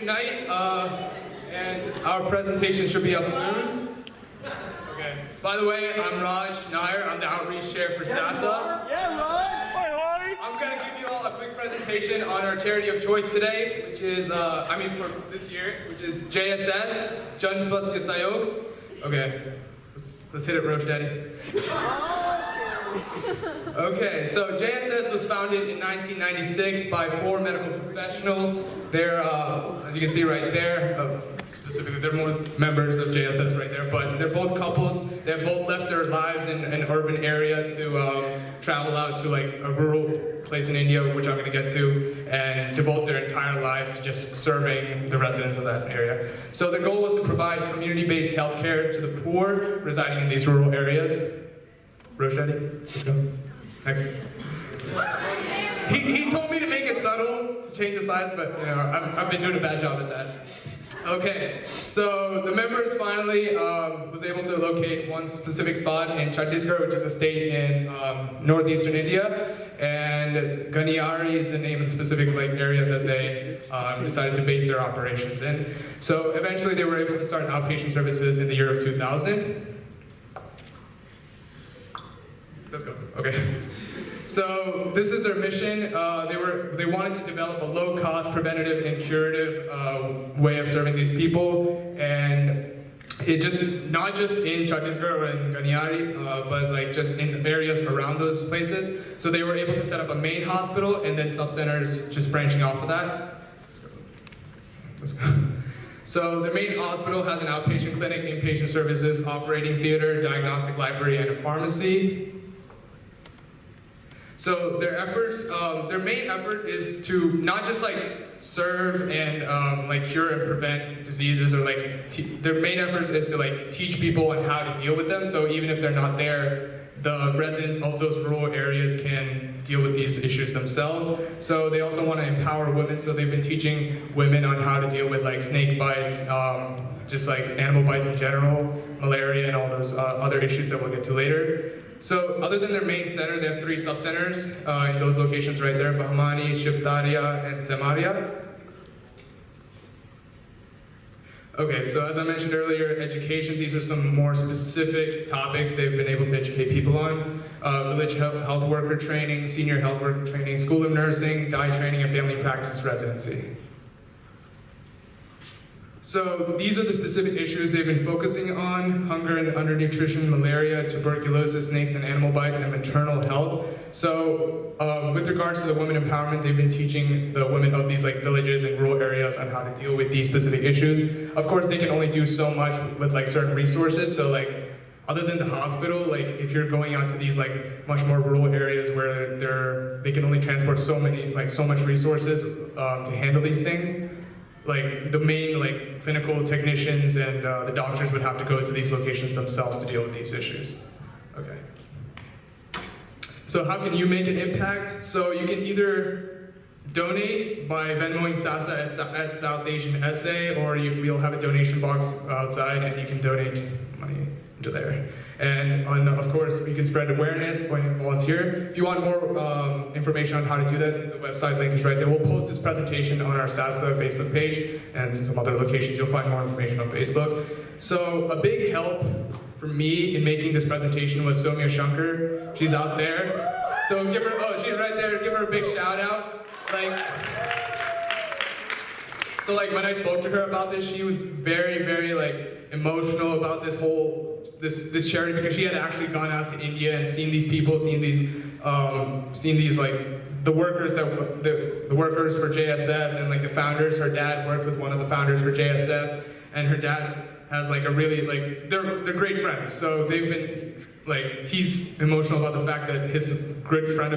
Unite, and our presentation should be up soon. Okay. By the way, I'm Raj Nair. I'm the outreach chair for SASA. Yeah, Raj! Hi, hi! I'm going to give you all a quick presentation on our charity of choice today, which is, for this year, which is JSS, Jan Swasthya Sahyog. Okay, let's hit it, Roche Daddy. Okay, so JSS was founded in 1996 by 4 medical professionals. They're, as you can see right there, specifically, they're more members of JSS right there, but they're both couples. They have both left their lives in an urban area to travel out to like a rural place in India, which I'm going to get to, and devote their entire lives to just serving the residents of that area. So their goal was to provide community-based healthcare to the poor residing in these rural areas. Roche Daddy, let's go. Next. He told me to make it subtle, to change the slides, but you know, I've been doing a bad job at that. Okay, so the members finally was able to locate one specific spot in Chhattisgarh, which is a state in northeastern India, and Ganiari is the name of the specific area that they decided to base their operations in. So eventually they were able to start outpatient services in the year of 2000. Let's go. Okay. So this is their mission. They wanted to develop a low-cost, preventative, and curative way of serving these people, and it just not just in Chhattisgarh or in Ganiari, but like just in areas around those places. So they were able to set up a main hospital and then sub-centers just branching off of that. Let's go. So the main hospital has an outpatient clinic, inpatient services, operating theater, diagnostic library, and a pharmacy. So their efforts, their main effort is to not just like serve and like cure and prevent diseases, or like their main efforts is to like teach people on how to deal with them. So even if they're not there, the residents of those rural areas can deal with these issues themselves. So they also want to empower women. So they've been teaching women on how to deal with like snake bites, just like animal bites in general, malaria, and all those other issues that we'll get to later. So other than their main center, they have 3 sub-centers in those locations right there: Bahmani, Shiftaria, and Samaria. Okay, so as I mentioned earlier, education, these are some more specific topics they've been able to educate people on. Village health worker training, senior health worker training, school of nursing, dye training, and family practice residency. So these are the specific issues they've been focusing on: hunger and undernutrition, malaria, tuberculosis, snakes and animal bites, and maternal health. So with regards to the women empowerment, they've been teaching the women of these like villages and rural areas on how to deal with these specific issues. Of course, they can only do so much with like certain resources. So like other than the hospital, like if you're going out to these like much more rural areas where they can only transport so much resources to handle these things, like the main like clinical technicians and the doctors would have to go to these locations themselves to deal with these issues. Okay. So how can you make an impact? So you can either donate by Venmoing SASA at South Asian SA, or we'll have a donation box outside and you can donate money into there. And of course, you can spread awareness or volunteer. If you want more information on how to do that, the website link is right there. We'll post this presentation on our SASA Facebook page, and some other locations. You'll find more information on Facebook. So a big help for me in making this presentation was Soumya Shankar. She's out there. So give her, oh, she's right there. Give her a big shout out. So when I spoke to her about this, she was very, very emotional about this whole this charity, because she had actually gone out to India and seen these people, seen these the workers the workers for JSS and the founders. Her dad worked with one of the founders for JSS, and her dad has a really they're great friends. So they've been he's emotional about the fact that this good friend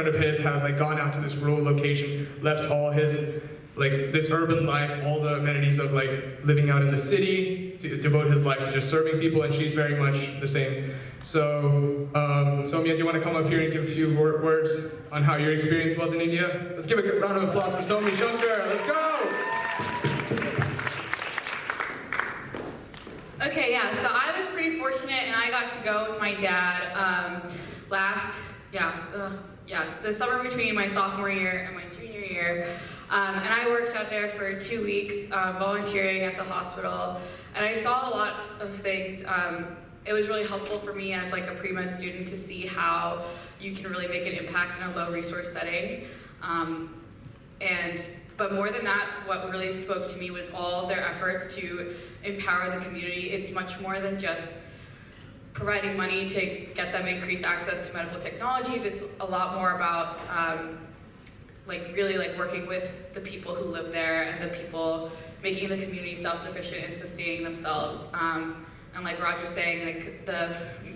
of his has gone out to this rural location, left all his this urban life, all the amenities of living out in the city, to devote his life to just serving people, and she's very much the same. So, Soumya, do you want to come up here and give a few words on how your experience was in India? Let's give a round of applause for Soumya Shankar. Let's go! Okay, yeah, so I was pretty fortunate, and I got to go with my dad the summer between my sophomore year and my junior year. And I worked out there for 2 weeks, volunteering at the hospital, and I saw a lot of things. It was really helpful for me as like a pre-med student to see how you can really make an impact in a low resource setting. But more than that, what really spoke to me was all of their efforts to empower the community. It's much more than just providing money to get them increased access to medical technologies. It's a lot more about really working with the people who live there and the people making the community self-sufficient and sustaining themselves. And like Raj was saying,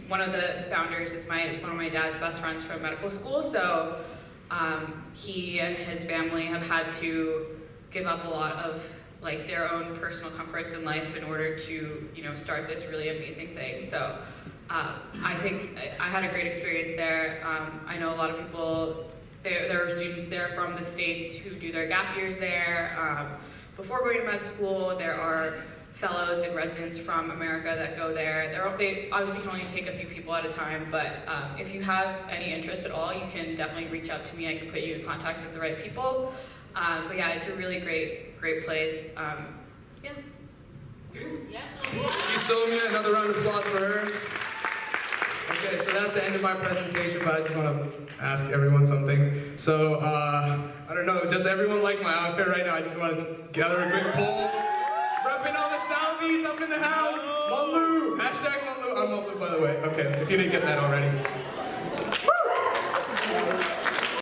one of the founders is one of my dad's best friends from medical school, so he and his family have had to give up a lot of their own personal comforts in life in order to start this really amazing thing. So I think I had a great experience there. I know a lot of people, there are students there from the States who do their gap years there. Before going to med school, there are fellows and residents from America that go there. They obviously can only take a few people at a time, but if you have any interest at all, you can definitely reach out to me. I can put you in contact with the right people. But yeah, it's a really great place. Yeah. Yes. Thank you, Soumya. Another round of applause for her. Okay, so that's the end of my presentation, but I just want to ask everyone something. So, I don't know, does everyone like my outfit right now? I just wanted to gather a quick poll. Repping all the Southeast up in the house. Malu! Hashtag Malu. I'm Malu, by the way. Okay, if you didn't get that already. Woo!